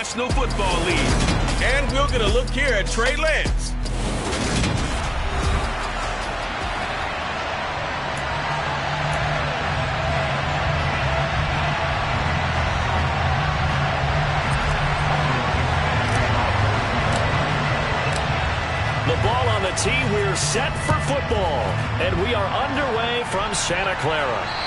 National Football League. And we'll get a look here at Trey Lance. The ball on the tee, we're set for football. And we are underway from Santa Clara.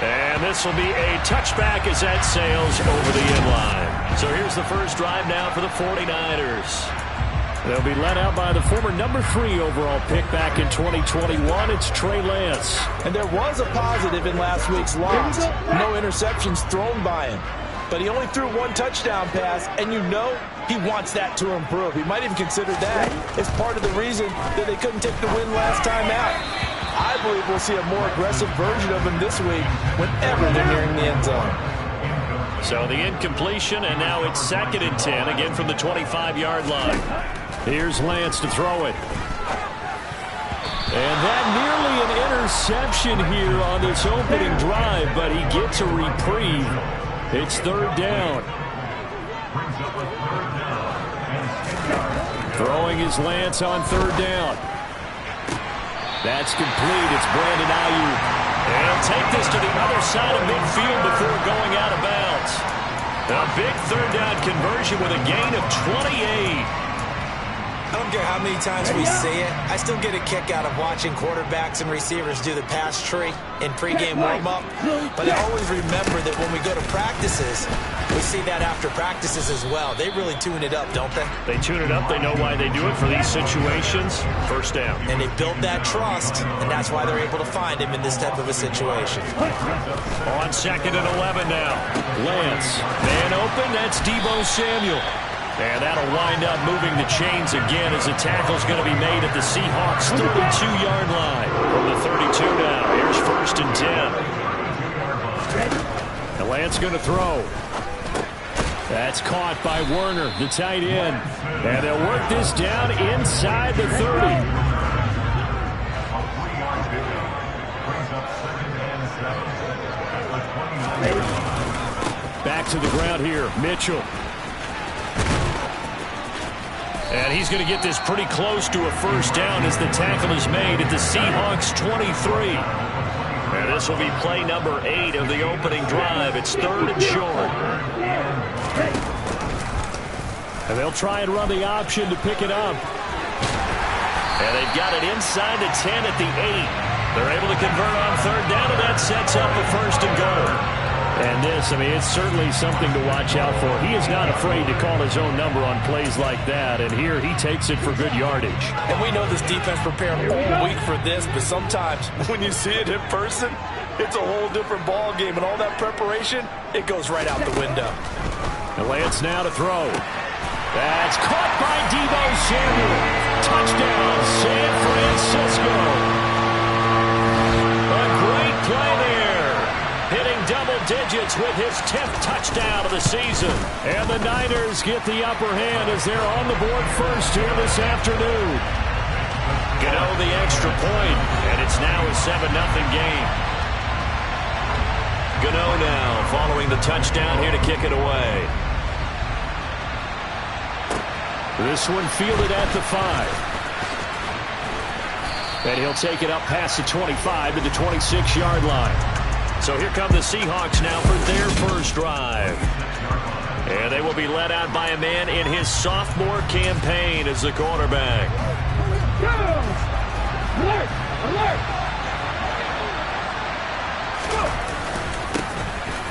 And this will be a touchback as that sails over the inline. So here's the first drive now for the 49ers. They'll be led out by the former #3 overall pick back in 2021. It's Trey Lance. And there was a positive in last week's loss. No interceptions thrown by him. But he only threw one touchdown pass, and you know he wants that to improve. He might even consider that as part of the reason that they couldn't take the win last time out. I believe we'll see a more aggressive version of him this week whenever they're nearing the end zone. So the incompletion, and now it's 2nd and 10, again from the 25-yard line. Here's Lance to throw it. And that nearly an interception here on this opening drive, but he gets a reprieve. It's 3rd down. Throwing is Lance on 3rd down. That's complete. It's Brandon Ayuk. And he'll take this to the other side of midfield before going out of bounds. A big 3rd down conversion with a gain of 28. I don't care how many times we see it. I still get a kick out of watching quarterbacks and receivers do the pass tree in pregame warm-up. But I always remember that when we go to practices, we see that after practices as well. They really tune it up, don't they? They tune it up. They know why they do it for these situations. 1st down. And they build that trust, and that's why they're able to find him in this type of a situation. On 2nd and 11 now. Lance. Man open. That's Deebo Samuel. And that'll wind up moving the chains again as the tackle's going to be made at the Seahawks' 32-yard line. From the 32 now, here's 1st and 10. And Lance going to throw. That's caught by Werner, the tight end. And they'll work this down inside the 30. Back to the ground here, Mitchell. And he's going to get this pretty close to a 1st down as the tackle is made at the Seahawks' 23. And this will be play number 8 of the opening drive. It's 3rd and short. And they'll try and run the option to pick it up. And they've got it inside the 10 at the 8. They're able to convert on 3rd down, and that sets up a 1st and goal. And this, I mean, it's certainly something to watch out for. He is not afraid to call his own number on plays like that. And here he takes it for good yardage. And we know this defense prepared all week for this, but sometimes when you see it in person, it's a whole different ball game. And all that preparation, it goes right out the window. And Lance now to throw. That's caught by Deebo Samuel. Touchdown, San Francisco. A great play there. Hitting double digits with his 10th touchdown of the season. And the Niners get the upper hand as they're on the board first here this afternoon. Gano the extra point, and it's now a 7-0 game. Gano now following the touchdown here to kick it away. This one fielded at the 5. And he'll take it up past the 25 to the 26-yard line. So here come the Seahawks now for their first drive. And they will be led out by a man in his sophomore campaign as the quarterback. Alert! Alert!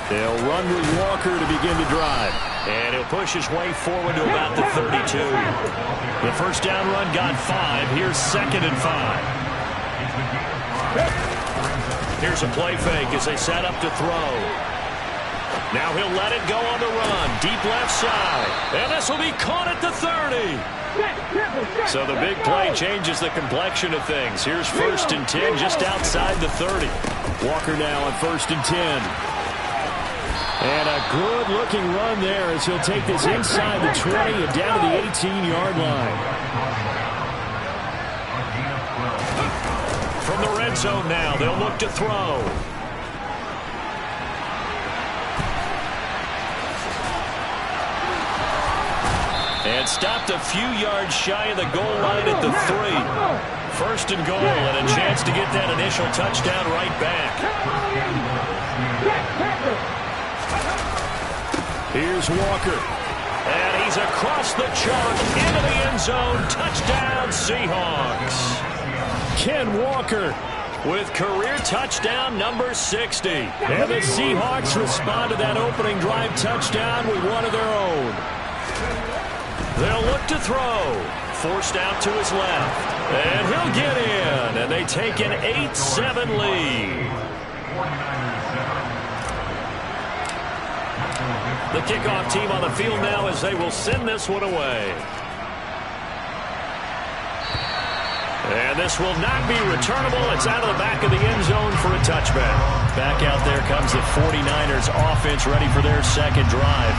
They'll run with Walker to begin the drive. And he'll push his way forward to about the 32. The 1st down run got 5. Here's 2nd and 5. Here's a play fake as they set up to throw. Now he'll let it go on the run. Deep left side. And this will be caught at the 30. So the big play changes the complexion of things. Here's 1st and 10 just outside the 30. Walker now on 1st and 10. And a good-looking run there as he'll take this inside the 20 and down to the 18-yard line. From the red zone now, they'll look to throw. And stopped a few yards shy of the goal line at the 3. First and goal, and a chance to get that initial touchdown right back. Here's Walker. And he's across the chalk into the end zone. Touchdown, Seahawks. Ken Walker with career touchdown number 60. And the Seahawks respond to that opening drive touchdown with one of their own. They'll look to throw. Forced out to his left. And he'll get in. And they take an 8-7 lead. The kickoff team on the field now as they will send this one away. And this will not be returnable. It's out of the back of the end zone for a touchback. Back out there comes the 49ers offense ready for their second drive.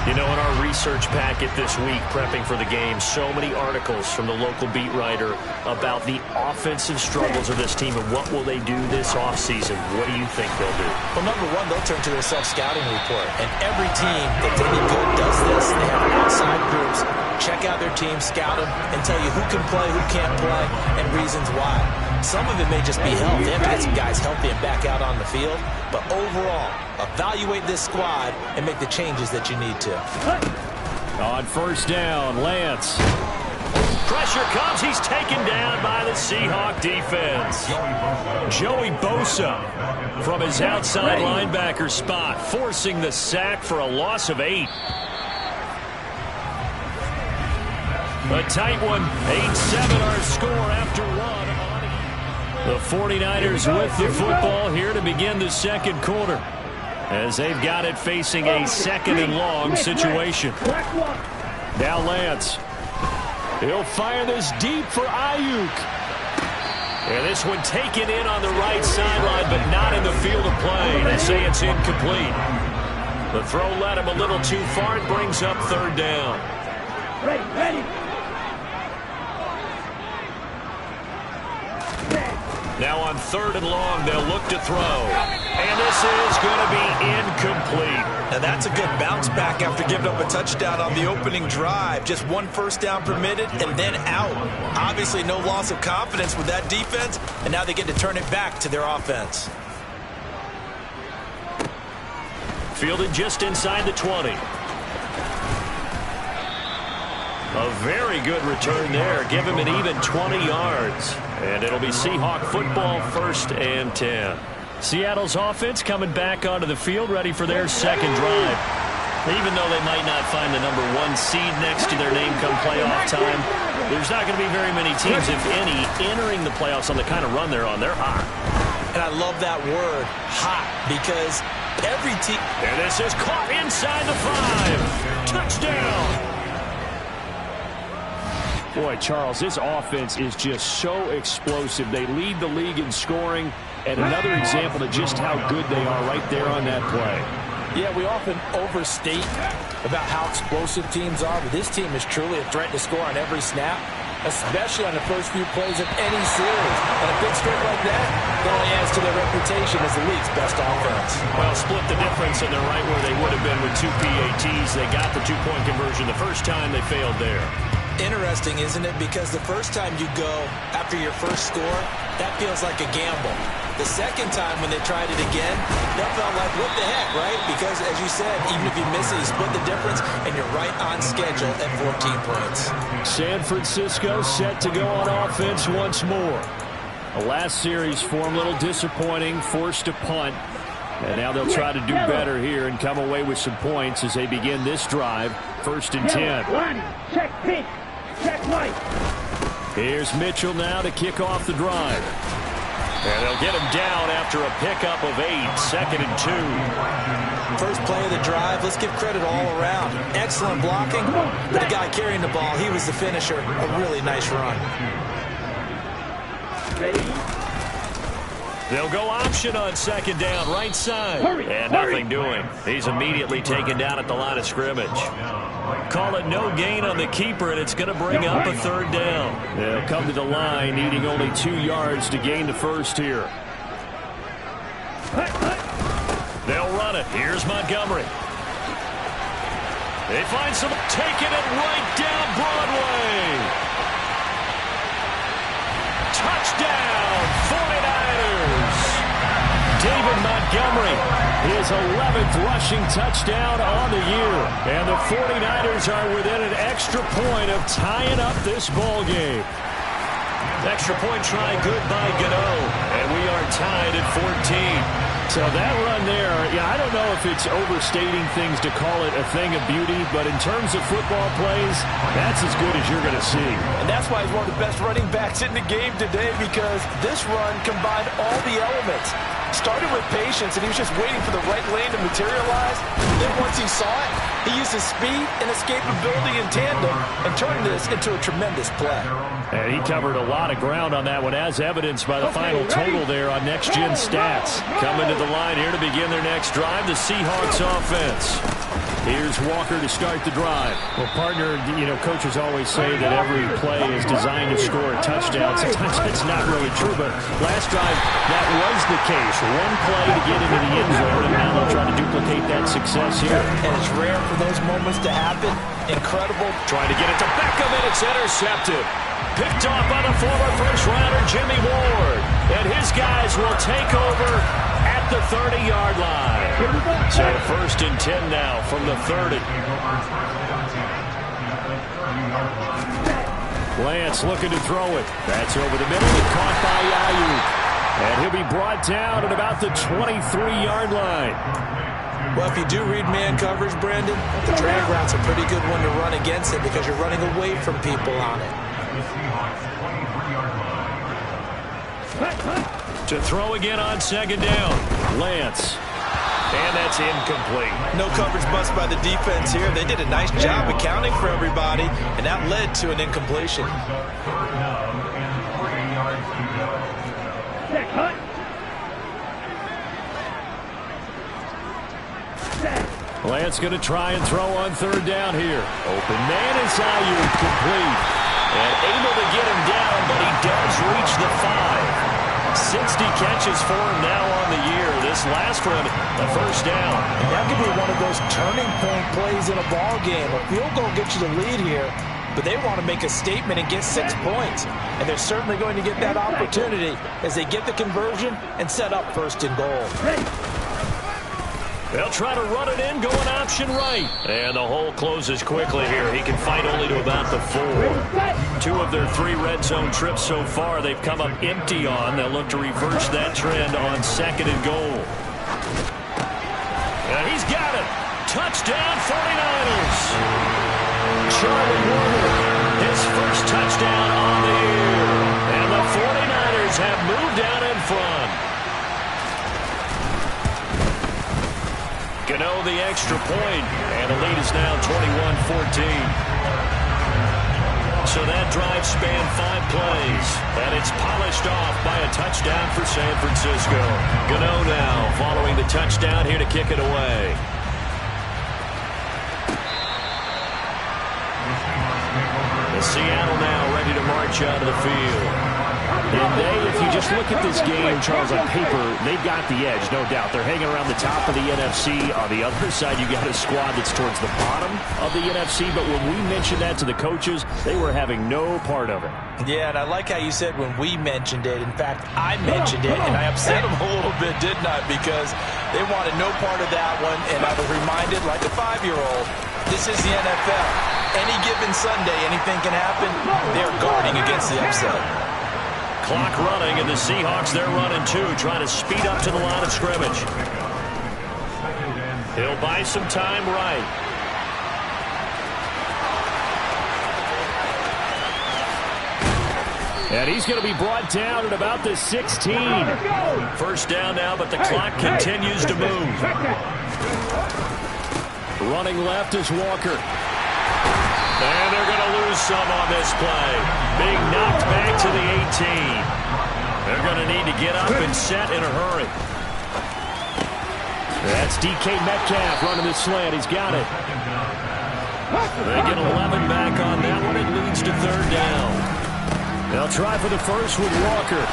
You know, in our research packet this week, prepping for the game, so many articles from the local beat writer about the offensive struggles of this team and what will they do this offseason. What do you think they'll do? Well, number one, they'll turn to their self-scouting report. And every team that's any good does this. They have outside groups. Check out their team, scout them, and tell you who can play, who can't play, and reasons why. Some of it may just be health. They have to get some guys healthy and back out on the field. But overall, evaluate this squad and make the changes that you need to. On first down, Lance. Pressure comes. He's taken down by the Seahawk defense. Joey Bosa from his outside linebacker spot, forcing the sack for a loss of 8. A tight one, 8-7 our score after one. The 49ers with the football here to begin the second quarter, as they've got it facing a second and long situation. Now Lance. He'll fire this deep for Ayuk. And this one taken in on the right sideline, but not in the field of play. They say it's incomplete. The throw led him a little too far. It brings up third down. Ready. Now on third and long, they'll look to throw. And this is going to be incomplete. And that's a good bounce back after giving up a touchdown on the opening drive. Just one first down permitted and then out. Obviously no loss of confidence with that defense, and now they get to turn it back to their offense. Fielded just inside the 20. A very good return there. Give him an even 20 yards. And it'll be Seahawk football, 1st and 10. Seattle's offense coming back onto the field, ready for their second drive. Even though they might not find the number 1 seed next to their name come playoff time, there's not going to be very many teams, if any, entering the playoffs on the kind of run they're on. They're hot. And I love that word, hot, because every team... And this is caught inside the 5. Touchdown. Boy, Charles, this offense is just so explosive. They lead the league in scoring, and another example of just how good they are right there on that play. Yeah, we often overstate about how explosive teams are, but this team is truly a threat to score on every snap, especially on the first few plays of any series. And a big strip like that only adds to their reputation as the league's best offense. Well, split the difference, and they're right where they would have been with 2 PATs. They got the 2-point conversion the first time. They failed there. Interesting, isn't it? Because the first time you go after your first score, that feels like a gamble. The second time when they tried it again, that felt like, what the heck, right? Because, as you said, even if you miss it, you split the difference, and you're right on schedule at 14 points. San Francisco set to go on offense once more. The last series for them, a little disappointing, forced to punt. And now they'll try to do better here and come away with some points as they begin this drive, 1st and 10. Check pitch. Check right. Here's Mitchell now to kick off the drive. And they'll get him down after a pickup of 8, 2nd and 2. First play of the drive, let's give credit all around. Excellent blocking, but the guy carrying the ball, he was the finisher. A really nice run. Ready? They'll go option on 2nd down, right side. And nothing doing. He's immediately taken down at the line of scrimmage. Call it no gain on the keeper, and it's going to bring up a 3rd down. They'll come to the line, needing only 2 yards to gain the first here. They'll run it. Here's Montgomery. They find some, taking it right down Broadway. Touchdown, 49ers. David Montgomery, his 11th rushing touchdown on the year. And the 49ers are within an extra point of tying up this ball game. Extra point try good by Gano. And we are tied at 14. So that run there, yeah, I don't know if it's overstating things to call it a thing of beauty, but in terms of football plays, that's as good as you're going to see. And that's why he's one of the best running backs in the game today, because this run combined all the elements. Started with patience, and he was just waiting for the right lane to materialize. Then once he saw it, he used his speed and escapability in tandem and turned this into a tremendous play. And he covered a lot of ground on that one, as evidenced by the final total there on Next Gen Stats. Coming to the line here to begin their next drive, the Seahawks offense. Here's Walker to start the drive. Well, partner, you know, coaches always say that every play is designed to score a touchdown. Sometimes that's not really true, but last drive, that was the case. One play to get into the end zone, and now they'll try to duplicate that success here. And it's rare for those moments to happen. Incredible. Trying to get it to Beckham, and it's intercepted. Picked off by the former first-rounder Jimmy Ward. And his guys will take over at the 30-yard line. So 1st and 10 now from the 30. Lance looking to throw it. That's over the middle and caught by Ayuk. And he'll be brought down at about the 23-yard line. Well, if you do read man coverage, Brandon, the drag route's a pretty good one to run against it because you're running away from people on it. To throw again on 2nd down. Lance. And that's incomplete. No coverage bust by the defense here. They did a nice job accounting for everybody, and that led to an incompletion. Lance going to try and throw on 3rd down here. Open man is Ayuk, complete. And able to get him down, but he does reach the 5. 60 catches for him now on the year. This last one, a 1st down. And that could be one of those turning point plays in a ball game. A field goal gets you the lead here, but they want to make a statement and get 6 points. And they're certainly going to get that opportunity as they get the conversion and set up 1st and goal. They'll try to run it in, going option right. And the hole closes quickly here. He can fight only to about the 4. 2 of their 3 red zone trips so far, they've come up empty on. They'll look to reverse that trend on 2nd and goal. And he's got it. Touchdown, 49ers. Charlie Warner, his first touchdown on the year. And the 49ers have moved out in front. Gano the extra point, and the lead is now 21-14. So that drive spanned 5 plays, and it's polished off by a touchdown for San Francisco. Gano now following the touchdown here to kick it away. And Seattle now ready to march out of the field. And if you just look at this game, Charles, on paper, they've got the edge, no doubt. They're hanging around the top of the NFC. On the other side, you got a squad that's towards the bottom of the NFC. But when we mentioned that to the coaches, they were having no part of it. Yeah, and I like how you said when we mentioned it. In fact, I mentioned it, and I upset them a little bit, didn't I? Because they wanted no part of that one. And I was reminded, like a 5-year-old, this is the NFL. Any given Sunday, anything can happen. They're guarding against the upset. Clock running, and the Seahawks, they're running too, trying to speed up to the line of scrimmage. He'll buy some time right. And he's going to be brought down at about the 16. 1st down now, but the clock continues to move. Running left is Walker. And they're going to lose some on this play. Being knocked back to the 18. They're going to need to get up and set in a hurry. That's DK Metcalf running the slant. He's got it. They get 11 back on that one. It leads to 3rd down. They'll try for the first with Walker.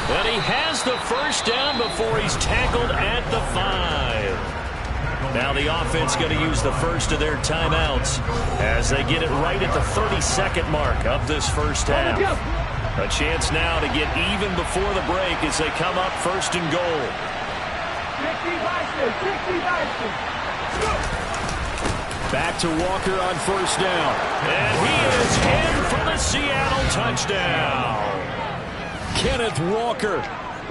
And he has the 1st down before he's tackled at the 5. Now the offense going to use the first of their timeouts as they get it right at the 30-second mark of this first half. A chance now to get even before the break as they come up first and goal. Back to Walker on first down. And he is in for the Seattle touchdown. Kenneth Walker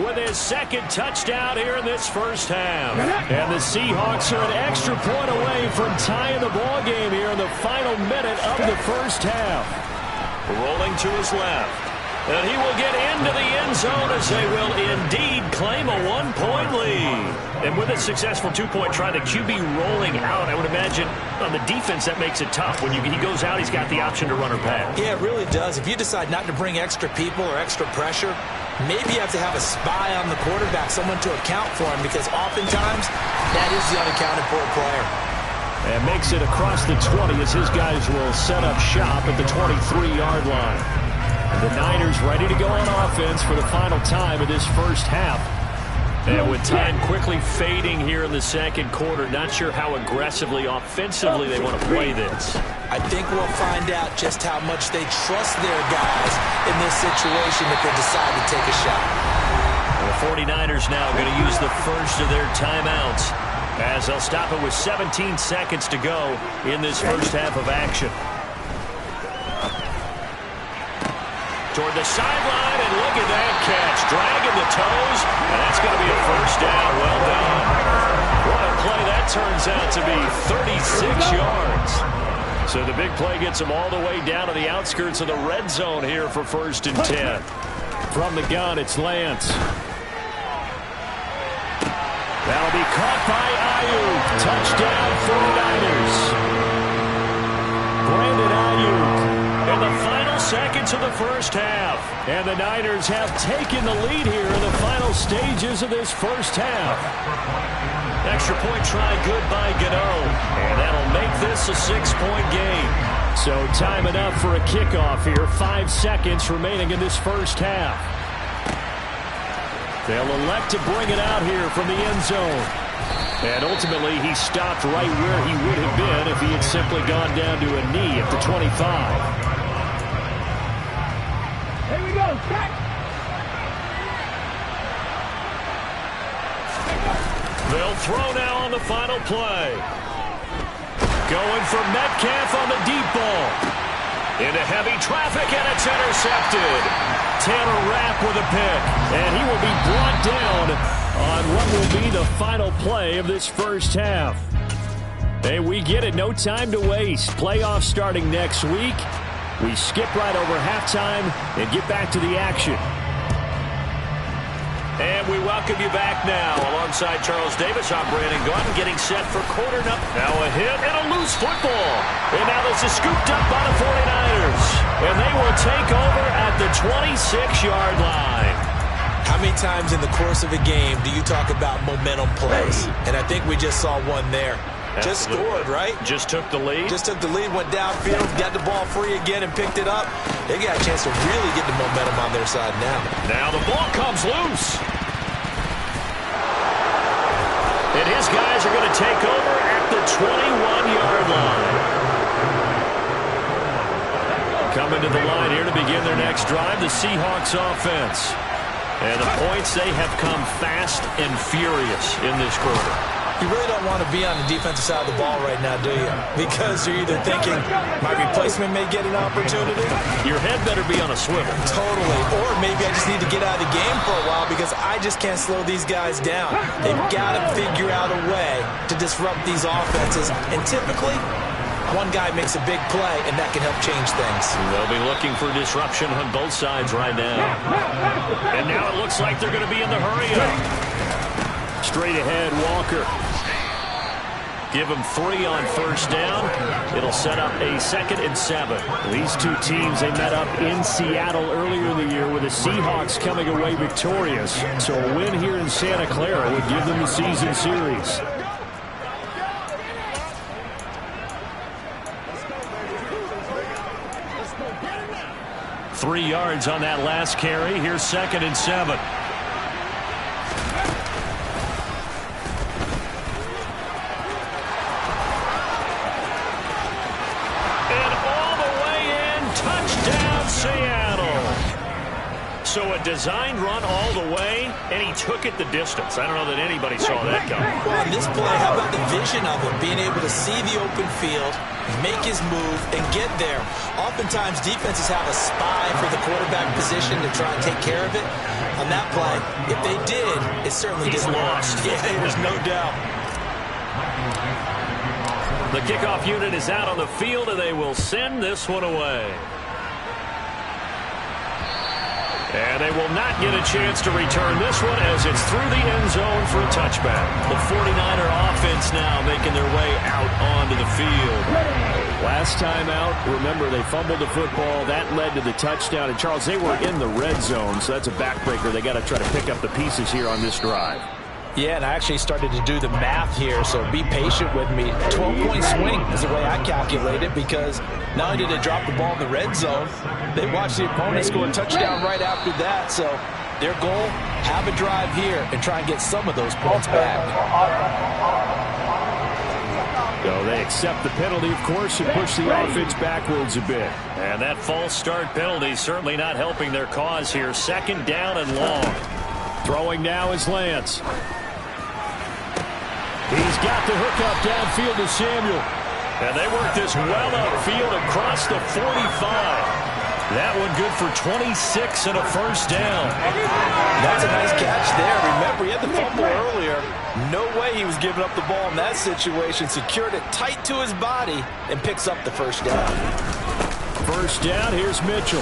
with his second touchdown here in this first half. And the Seahawks are an extra point away from tying the ball game here in the final minute of the first half. Rolling to his left. And he will get into the end zone as they will indeed claim a one-point lead. And with a successful two-point try, the QB rolling out, I would imagine on the defense that makes it tough. When he goes out, he's got the option to run or pass. Yeah, it really does. If you decide not to bring extra people or extra pressure, maybe you have to have a spy on the quarterback, someone to account for him, because oftentimes that is the unaccounted for player. And makes it across the 20 as his guys will set up shop at the 23-yard line. The Niners ready to go on offense for the final time of this first half. And with time quickly fading here in the second quarter, not sure how aggressively, offensively they want to play this. I think we'll find out just how much they trust their guys in this situation if they decide to take a shot. The 49ers now going to use the first of their timeouts as they'll stop it with 17 seconds to go in this first half of action. Toward the sideline, and look at that catch. Dragging the toes, and that's going to be a first down. Well done. What a play that turns out to be, 36 yards. So the big play gets them all the way down to the outskirts of the red zone here for 1st and 10. From the gun, it's Lance. That'll be caught by Ayuk. Touchdown 49ers. Brandon Ayuk. In the final seconds of the first half. And the Niners have taken the lead here in the final stages of this first half. Extra point try good by Gano. And that'll make this a 6-point game. So time enough for a kickoff here. 5 seconds remaining in this first half. They'll elect to bring it out here from the end zone. And ultimately, he stopped right where he would have been if he had simply gone down to a knee at the 25. Here we go, check. They'll throw now on the final play. Going for Metcalf on the deep ball. Into heavy traffic, and it's intercepted. Taylor Rapp with a pick, and he will be brought down on what will be the final play of this first half. Hey, we get it. No time to waste. Playoffs starting next week. We skip right over halftime and get back to the action. And we welcome you back now. Alongside Charles Davis, I'm Brandon Gaudin getting set for quarter number. Now a hit and a loose football. And now this is scooped up by the 49ers. And they will take over at the 26-yard line. How many times in the course of a game do you talk about momentum plays? And I think we just saw one there. Just scored, right? Just took the lead. Just took the lead, went downfield, got the ball free again and picked it up. They got a chance to really get the momentum on their side now. Now the ball comes loose. And his guys are going to take over at the 21-yard line. Coming to the line here to begin their next drive, the Seahawks offense. And the points, they have come fast and furious in this quarter. You really don't want to be on the defensive side of the ball right now, do you? Because you're either thinking, my replacement may get an opportunity. Your head better be on a swivel. Totally. Or maybe I just need to get out of the game for a while because I just can't slow these guys down. They've got to figure out a way to disrupt these offenses. And typically, one guy makes a big play, and that can help change things. They'll be looking for disruption on both sides right now. And now it looks like they're going to be in the hurry-up. Straight ahead, Walker. Give him 3 on first down. It'll set up a 2nd and 7. These two teams, they met up in Seattle earlier in the year with the Seahawks coming away victorious. So a win here in Santa Clara would give them the season series. Three yards on that last carry. Here's 2nd and 7. So a designed run all the way, and he took it the distance. I don't know that anybody saw that coming. Well, on this play, how about the vision of him, being able to see the open field, make his move, and get there. Oftentimes, defenses have a spy for the quarterback position to try and take care of it. On that play, if they did, it certainly didn't work. Yeah, there's no doubt. The kickoff unit is out on the field, and they will send this one away. And they will not get a chance to return this one as it's through the end zone for a touchback. The 49er offense now making their way out onto the field. Last time out, remember, they fumbled the football. That led to the touchdown. And, Charles, they were in the red zone, so that's a backbreaker. They got to try to pick up the pieces here on this drive. Yeah, and I actually started to do the math here, so be patient with me. 12-point swing is the way I calculate it, because not only did they drop the ball in the red zone, they watched the opponent score a touchdown right after that. So their goal, have a drive here and try and get some of those points back. So they accept the penalty, of course, and push the offense backwards a bit. And that false start penalty certainly not helping their cause here. Second down and long. Throwing now is Lance. He's got the hook up downfield to Samuel. And they work this well upfield across the 45. That one good for 26 and a first down. That's a nice catch there. Remember, he had the fumble earlier. No way he was giving up the ball in that situation. Secured it tight to his body and picks up the first down. First down, here's Mitchell.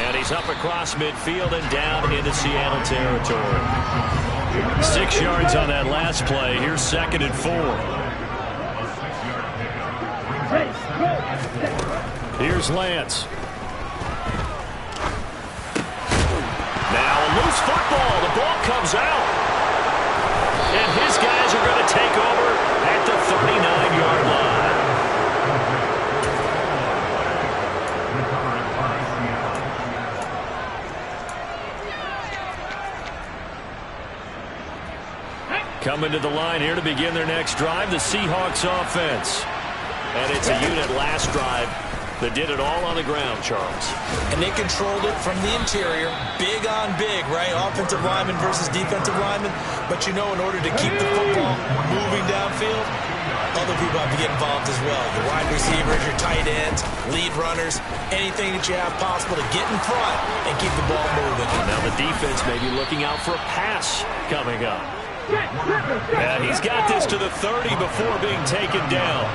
And he's up across midfield and down into Seattle territory. 6 yards on that last play. Here's 2nd and 4. Here's Lance. Now a loose football. The ball comes out. And his guys are going to take over at the 39-yard line. Coming to the line here to begin their next drive, the Seahawks offense. And it's a unit last drive that did it all on the ground, Charles. And they controlled it from the interior. Big on big, right? Offensive lineman versus defensive lineman. But you know, in order to keep the football moving downfield, other people have to get involved as well. Your wide receivers, your tight ends, lead runners, anything that you have possible to get in front and keep the ball moving. Now the defense may be looking out for a pass coming up. And he's got this to the 30 before being taken down.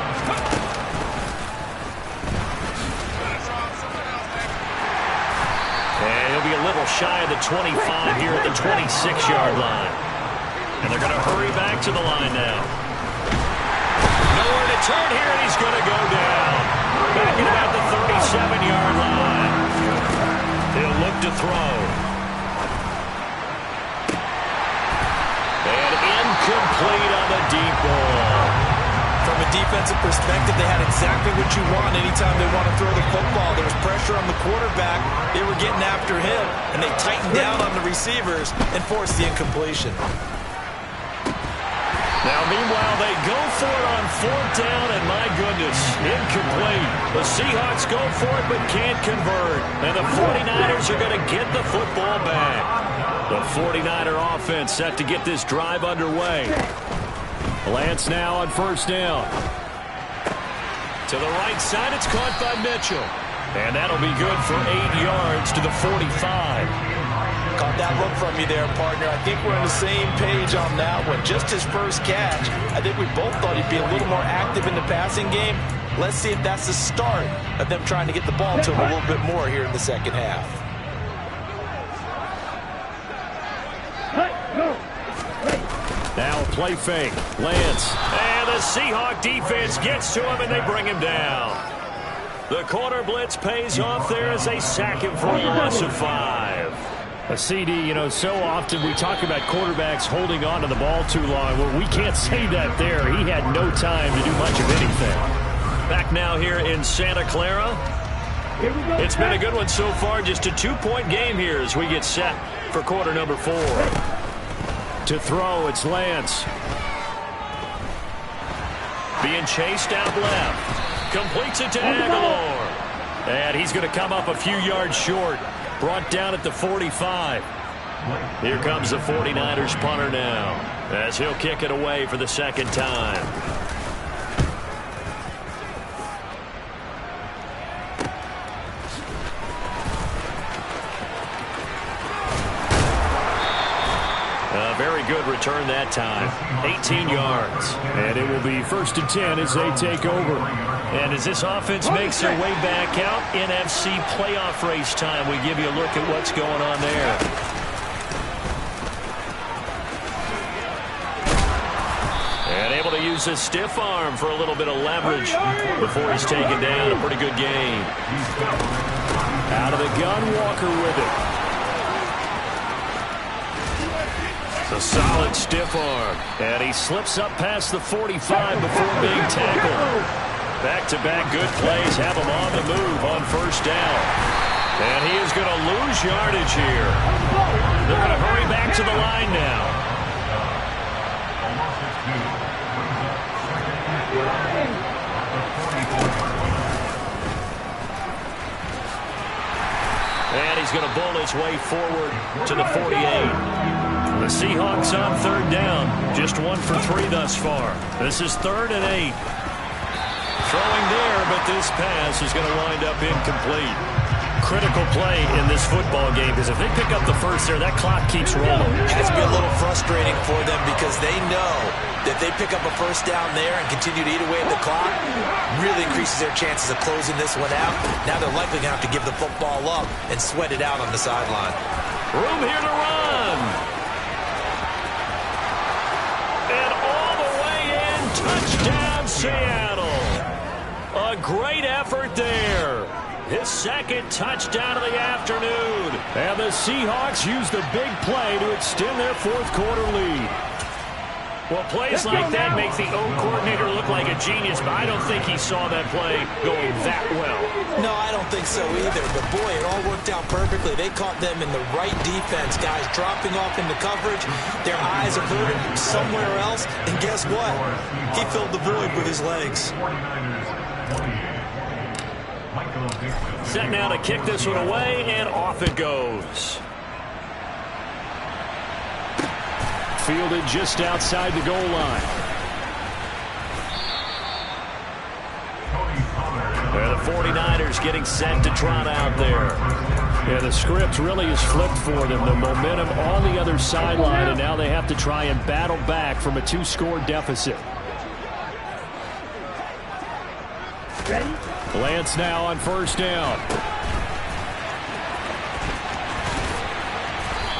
And he'll be a little shy of the 25 here at the 26-yard line. And they're going to hurry back to the line now. Nowhere to turn here, and he's going to go down. Back at about the 37-yard line. He'll look to throw. Incomplete on the deep ball. From a defensive perspective, they had exactly what you want anytime they want to throw the football. There was pressure on the quarterback. They were getting after him, and they tightened down on the receivers and forced the incompletion. Now, meanwhile, they go for it on 4th down, and my goodness, incomplete. The Seahawks go for it but can't convert, and the 49ers are going to get the football back. The 49er offense set to get this drive underway. Lance now on 1st down. To the right side, it's caught by Mitchell. And that'll be good for 8 yards to the 45. Caught that look from you there, partner. I think we're on the same page on that one. Just his first catch. I think we both thought he'd be a little more active in the passing game. Let's see if that's the start of them trying to get the ball to him a little bit more here in the second half. Now a play fake. Lance. And the Seahawk defense gets to him, and they bring him down. The corner blitz pays off there as they sack him for a loss of 5. A CD, you know, so often we talk about quarterbacks holding on to the ball too long. Well, we can't say that there. He had no time to do much of anything. Back now here in Santa Clara. It's been a good one so far. Just a 2-point game here as we get set for quarter number 4. To throw, it's Lance. Being chased out left. Completes it to Aguilar. And he's going to come up a few yards short. Brought down at the 45. Here comes the 49ers punter now, as he'll kick it away for the second time. A very good return that time. 18 yards. And it will be 1st and 10 as they take over. And as this offense makes their way back out, NFC playoff race time, we give you a look at what's going on there. And able to use his stiff arm for a little bit of leverage before he's taken down. A pretty good game. Out of the gun, Walker with it. A solid stiff arm. And he slips up past the 45 before being tackled. Back-to-back good plays have him on the move on 1st down. And he is going to lose yardage here. They're going to hurry back to the line now. And he's going to bull his way forward to the 48. The Seahawks on 3rd down. Just 1 for 3 thus far. This is 3rd and 8. Throwing there, but this pass is going to wind up incomplete. Critical play in this football game, because if they pick up the first there, that clock keeps rolling. It's been a little frustrating for them because they know that they pick up a 1st down there and continue to eat away at the clock, really increases their chances of closing this one out. Now they're likely going to have to give the football up and sweat it out on the sideline. Room here to run. And all the way in, touchdown Seattle. A great effort there. His 2nd touchdown of the afternoon. And the Seahawks use the big play to extend their 4th quarter lead. Well, plays like that make the O coordinator look like a genius, but I don't think he saw that play going that well. No, I don't think so either. But, boy, it all worked out perfectly. They caught them in the right defense. Guys dropping off into coverage. Their eyes are hurting somewhere else. And guess what? He filled the void with his legs. Set now to kick this one away, and off it goes. Fielded just outside the goal line. And the 49ers getting set to trot out there. Yeah, the script really is flipped for them. The momentum on the other sideline, and now they have to try and battle back from a 2-score deficit. Ready? Lance now on 1st down.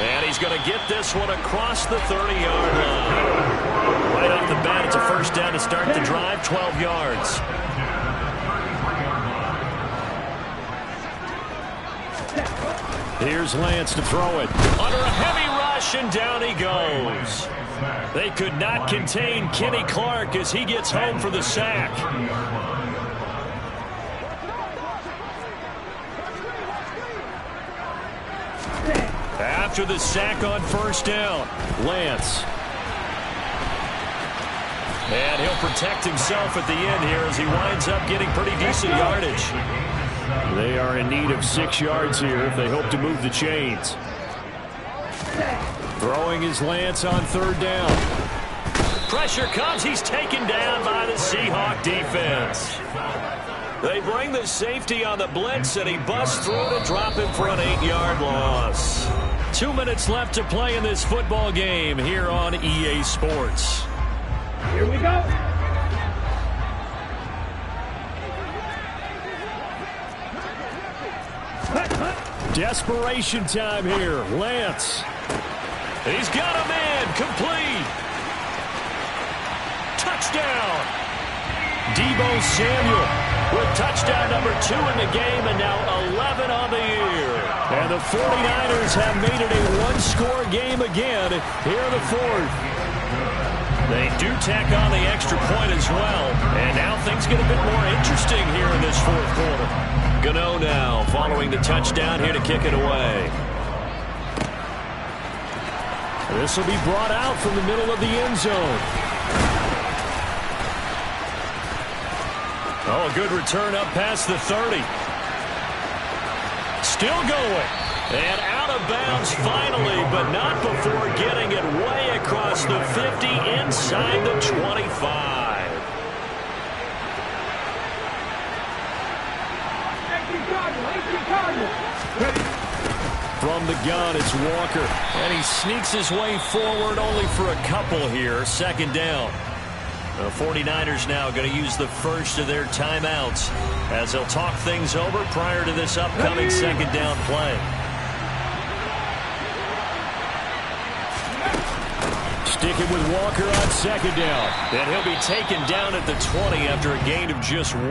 And he's going to get this one across the 30-yard line. Right off the bat, it's a 1st down to start the drive, 12 yards. Here's Lance to throw it. Under a heavy rush, and down he goes. They could not contain Kenny Clark as he gets home for the sack. After the sack on 1st down, Lance. And he'll protect himself at the end here as he winds up getting pretty decent yardage. They are in need of 6 yards here if they hope to move the chains. Throwing is Lance on 3rd down. Pressure comes. He's taken down by the Seahawk defense. They bring the safety on the blitz, and he busts through to drop him for an 8-yard loss. 2 minutes left to play in this football game here on EA Sports. Here we go. Desperation time here. Lance. He's got a man. Complete. Touchdown. Deebo Samuel with touchdown number 2 in the game, and now 11 on the year. And the 49ers have made it a 1-score game again here in the 4th. They do tack on the extra point as well, and now things get a bit more interesting here in this 4th quarter. Gano now following the touchdown here to kick it away. This will be brought out from the middle of the end zone. Oh, a good return up past the 30. Still going. And out of bounds finally, but not before getting it way across the 50 inside the 25. From the gun, it's Walker. And he sneaks his way forward only for a couple here. Second down. The 49ers now going to use the first of their timeouts as they'll talk things over prior to this upcoming second down play. Sticking with Walker on second down. And he'll be taken down at the 20 after a gain of just 1.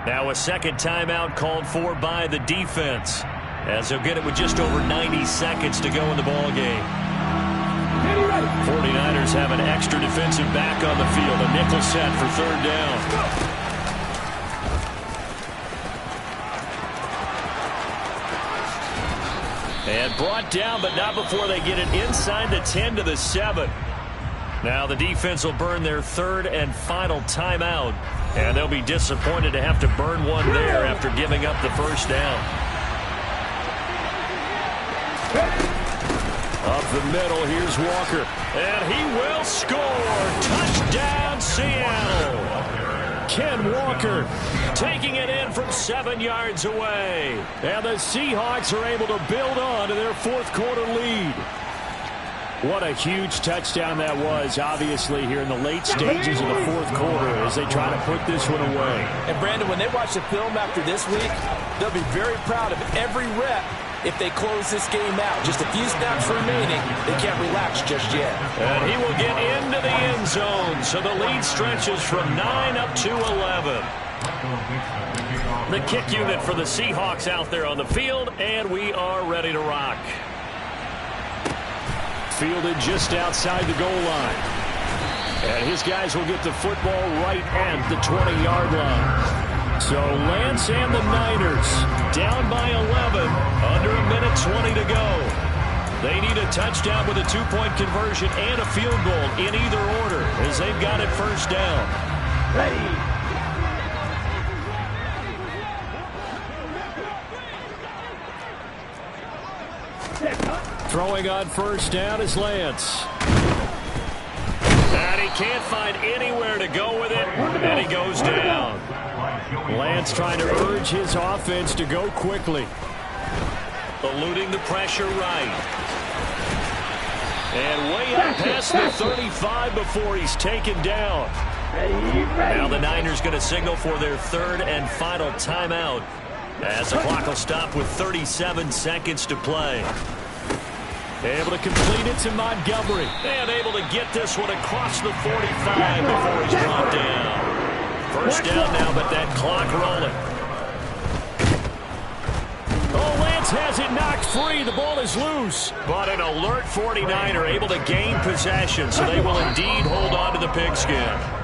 Now a second timeout called for by the defense as they'll get it with just over 90 seconds to go in the ball game. 49ers have an extra defensive back on the field. A nickel set for third down. And brought down, but not before they get it inside the 10 to the 7. Now the defense will burn their third and final timeout. And they'll be disappointed to have to burn one there after giving up the first down. Up the middle, here's Walker. And he will score. Touchdown, Seattle. Ken Walker taking it in from 7 yards away. And the Seahawks are able to build on to their fourth quarter lead. What a huge touchdown that was, obviously, here in the late stages of the fourth quarter as they try to put this one away. And, Brandon, when they watch the film after this week, they'll be very proud of every rep if they close this game out. Just a few snaps remaining. They can't relax just yet. And he will get into the end zone. So the lead stretches from 9 up to 11. The kick unit for the Seahawks out there on the field, and we are ready to rock. Fielded just outside the goal line. And his guys will get the football right at the 20-yard line. So Lance and the Niners down by 11, under a minute 20 to go. They need a touchdown with a two-point conversion and a field goal in either order as they've got it first down. Ready. Throwing on first down is Lance. And he can't find anywhere to go with it, and he goes down. Lance trying to urge his offense to go quickly. Eluding the pressure right. And way up past the 35 before he's taken down. Now the Niners going to signal for their third and final timeout as the clock will stop with 37 seconds to play. Able to complete it to Montgomery. And able to get this one across the 45 before he's brought down. First down now, but that clock rolling. Oh, Lance has it knocked free. The ball is loose. But an alert 49er able to gain possession, so they will indeed hold on to the pigskin.